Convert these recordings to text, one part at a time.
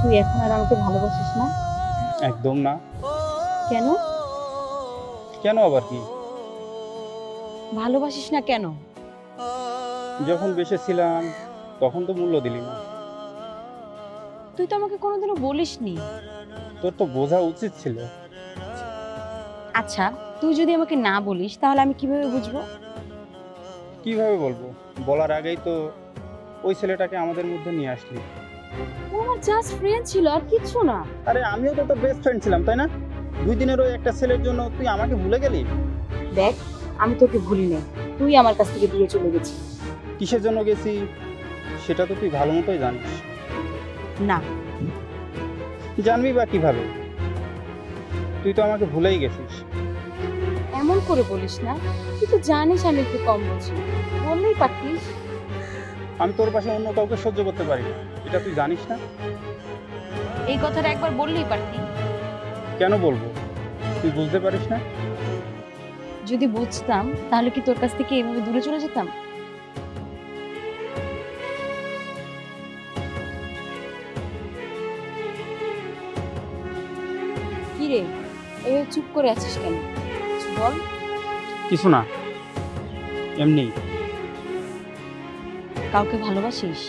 তুই এখন আর আমাকে ভালোবাসিস না? একদম না। কেন? কেন আবার কি? ভালোবাসিস না কেন? যখন বেঁচে ছিলাম তখন তো মূল্য দিলি না। তুই তো আমাকে কোনোদিনও বলিসনি। তোর তো বোঝা উচিত ছিল। আচ্ছা, তুই যদি আমাকে না বলিস তাহলে আমি কিভাবে বুঝবো? কিভাবে বলবো? বলার আগেই তো ওই ছেলেটাকে আমাদের মধ্যে নিয়ে আসলি। ও আমার জাস্ট ফ্রেন্ড ছিল, আর কিচ্ছু না। আরে আমিও তো তোর বেস্ট ফ্রেন্ড ছিলাম, তাই না? 2 দিনের ওই একটা ছেলের জন্য তুই আমাকে ভুলে গেলি? দেখ, আমি তোকে ভুলি নাই, তুই আমার কাছ থেকে দূরে চলে গেছিস। কিসের জন্য গেছি সেটা তো তুই ভালো মতোই জানিস। না। জানবি বা কিভাবে? তুই তো আমাকে ভুলেই গেছিস। এমন করে বলিস না, তুই তো জানিস আমি একটু কম বুঝি, বললেই পারতিস। আমি তোর পাশে অন্য কাউকে সহ্য করতে পারি না, এটা তুই জানিস না? এই কথাটা একবার বললেই পারতি। কেন বলবো? তুই বুঝতে পারিস না? যদি বুঝতাম তাহলে কি তোর কাছ থেকে এভাবে দূরে চলে যেতাম? কি রে, এভাবে চুপ করে আছিস কেন? কিছু বল। কিছু না, এমনি। কাউকে ভালোবাসিস?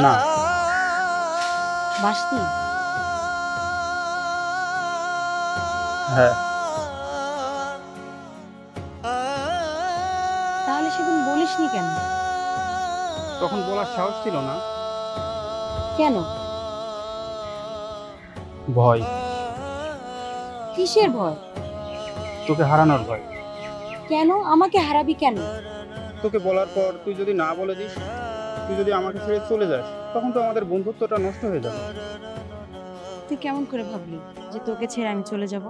না। বাসতি? হ্যাঁ। তাহলে সেদিন বলিসনি কেন? তখন বলার সাহস ছিল না। কেন? ভয়। কিসের ভয়? তোকে হারানোর ভয়। কেন আমাকে হারাবি কেন? তোকে বলার পর তুই যদি না বলে দিস, তুই যদি আমাকে ছেড়ে চলে যাস, তখন তো আমাদের বন্ধুত্বটা নষ্ট হয়ে যাবে। তুই কেমন করে ভাবলি যে তোকে ছেড়ে আমি চলে যাব?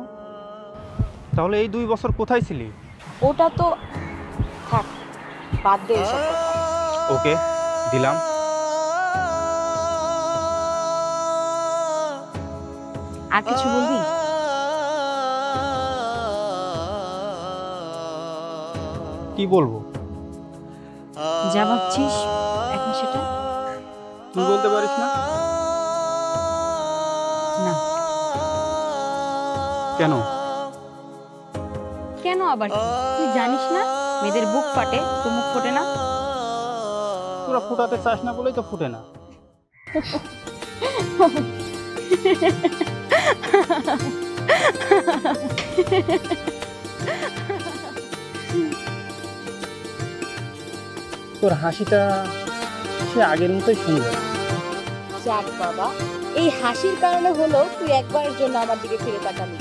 তাহলে এই 2 বছর কোথায় ছিলি? ওটা তো থাক, বাদ দে এসব কথা। ওকে, দিলাম। আর কিছু বলবি? কি বলবো? যা ভাবছিস এখন সেটা? তুই বলতে পারিস না? না। কেন? কেন আবার কি? তুই জানিস না মেয়েদের বুক ফাটে তো মুখ ফোটে না? তোরা ফুটাতে চাস না বলেই তো ফুটে না। তোর হাসিটা সে আগের মতোই সুন্দর। যাক বাবা, এই হাসির কারণে হলো তুই একবারের জন্য আমার দিকে ফিরে তাকালি।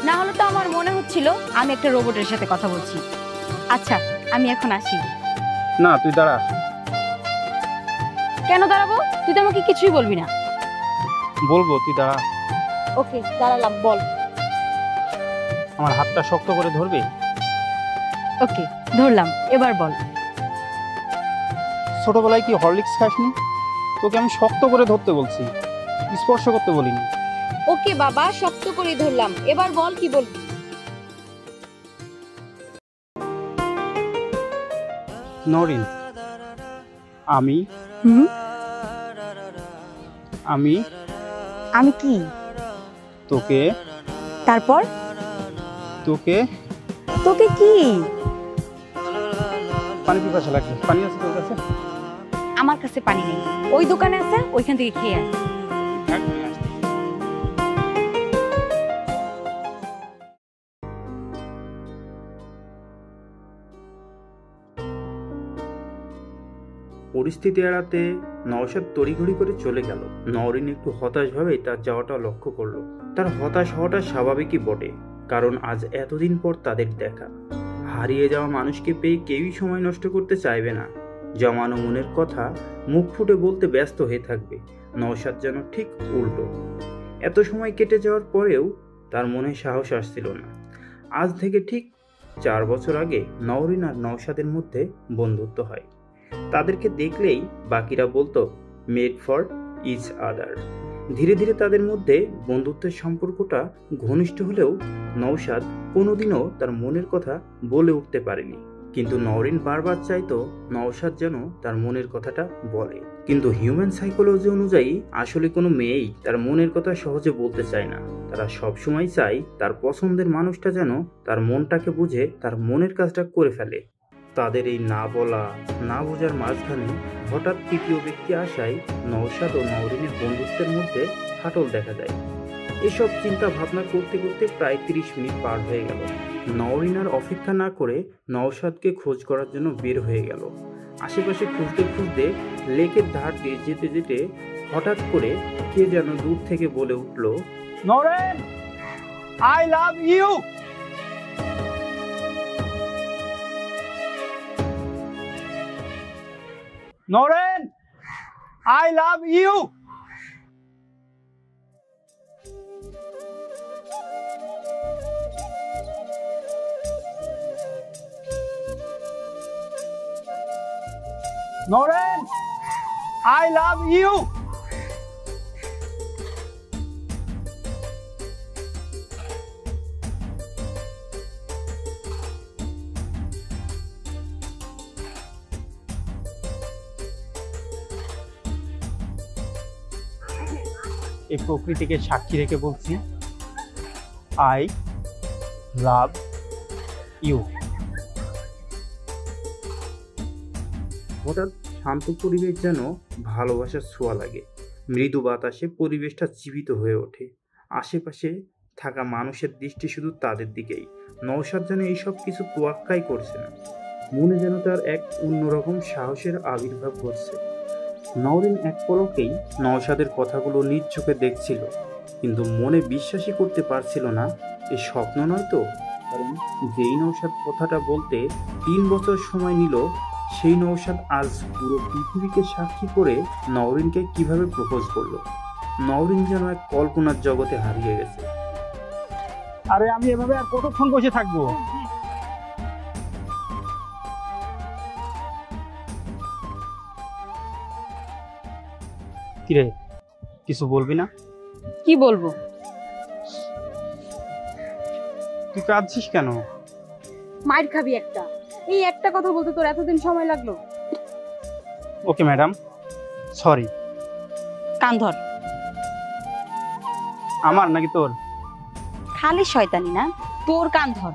না হলে তো আমার মনে হচ্ছিল আমি একটা রোবটের সাথে কথা বলছি। আচ্ছা, আমি এখন আসি। না, তুই দাঁড়া। কেন দাঁড়াবো? তুই তো আমাকে কিছুই বলবি না। বলবো, তুই দাঁড়া। ওকে, দাঁড়ালাম, বল। আমার হাতটা শক্ত করে ধরবি? ওকে, ধরলাম, এবার বল। ছোটবেলায় কি হরলিক্স খাসনি? তোকে আমি শক্ত করে ধরতে বলছি, স্পর্শ করতে বলিনি। ওকে বাবা, শক্ত করে ধরলাম, এবার বল কি বলবি। নরিন, আমি আমি আমি কি? তোকে তারপর? তোকে তোকে কি? পানি পিপাসা লাগছে, পানি আছে তোর কাছে? আমার কাছে পানি নেই, ওই দোকানে আছে, ওইখান থেকে খেয়ে আয়। পরিস্থিতি এড়াতে নওশাদ তড়িঘড়ি করে চলে গেল। নওরিন একটু হতাশভাবে তার যাওয়াটা লক্ষ্য করলো। তার হতাশ হওয়াটা স্বাভাবিকই বটে, কারণ আজ এতদিন পর তাদের দেখা। হারিয়ে যাওয়া মানুষকে পেয়ে কেউই সময় নষ্ট করতে চাইবে না। জমানো মনের কথা মুখ ফুটে বলতে ব্যস্ত হয়ে থাকবে। নওশাদ যেন ঠিক উল্টো। এত সময় কেটে যাওয়ার পরেও তার মনে সাহস আসছিল না। আজ থেকে ঠিক 4 বছর আগে নওরিন আর নওশাদের মধ্যে বন্ধুত্ব হয়। তাদেরকে দেখলেই বাকিরা বলতো মেড ফর ইচ আদার। ধীরে ধীরে তাদের মধ্যে বন্ধুত্বের সম্পর্কটা ঘনিষ্ঠ হলেও নওশাদ কোনোদিনও তার মনের কথা বলে উঠতে পারেনি। কিন্তু নওরিন বারবার চাইতো নওশাদ যেন তার মনের কথাটা বলে। কিন্তু হিউম্যান সাইকোলজি অনুযায়ী আসলে কোনো মেয়েই তার মনের কথা সহজে বলতে চায় না। তারা সবসময় চায় তার পছন্দের মানুষটা যেন তার মনটাকে বুঝে তার মনের কাজটা করে ফেলে। তাদের এই না বলা না বোঝার মাঝখানে হঠাৎ তৃতীয় ব্যক্তি আসায় নওশাদ ও নওরিনের বন্ধুত্বের মধ্যে ফাটল দেখা যায়। এসব চিন্তা ভাবনা করতে করতে প্রায় 30 মিনিট পার হয়ে গেল। নওরিন আর অপেক্ষা না করে নওশাদকে খোঁজ করার জন্য বের হয়ে গেল। আশেপাশে খুঁজতে খুঁজতে লেকের ধার দিয়ে যেতে যেতে হঠাৎ করে কে যেন দূর থেকে বলে উঠল, Nowrin, I love you. Nowrin, I love you. Nowrin, I love you. এই প্রকৃতিকে সাক্ষী রেখে বলছি, আই লাভ ইউ। হঠাৎ শান্ত পরিবেশ যেন ভালোবাসার ছোঁয়া লাগে। মৃদু বাতাসে পরিবেশটা জীবিত হয়ে ওঠে। আশেপাশে থাকা মানুষের দৃষ্টি শুধু তাদের দিকেই। নওশাদ যেন এইসব কিছু তোয়াক্কাই করছে না। মনে যেন তার এক অন্যরকম সাহসের আবির্ভাব ঘটছে। নওরিন এক পলকেই নওশাদের কথাগুলো নিজ চোখে দেখছিল, কিন্তু মনে বিশ্বাসই করতে পারছিল না এ স্বপ্ন নয় তো। কারণ যেই নওশাদ কথাটা বলতে 3 বছর সময় নিল, সেই নওশাদ আজ পুরো পৃথিবীকে সাক্ষী করে নওরিনকে কিভাবে প্রপোজ করলো। নওরিন যেন এক কল্পনার জগতে হারিয়ে গেছে। আরে আমি এভাবে আর কতক্ষণ বসে থাকবো? কিরে, কিছু বলবি না? কি বলবো? তুই কাঁদছিস কেন? মাইর খাবি একটা। এই একটা কথা বলতে তোর এতদিন সময় লাগলো? Okay madam, sorry. কান ধর। আমার নাকি তোর? খালি শয়তানি না, তোর কান ধর।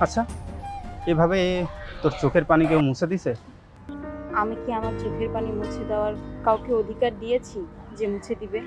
আচ্ছা, এভাবে তোর চোখের পানি কেউ মুছে দিছে? আমি কি আমার চোখের পানি মুছে দেওয়ার কাউকে অধিকার দিয়েছি যে মুছে দিবে?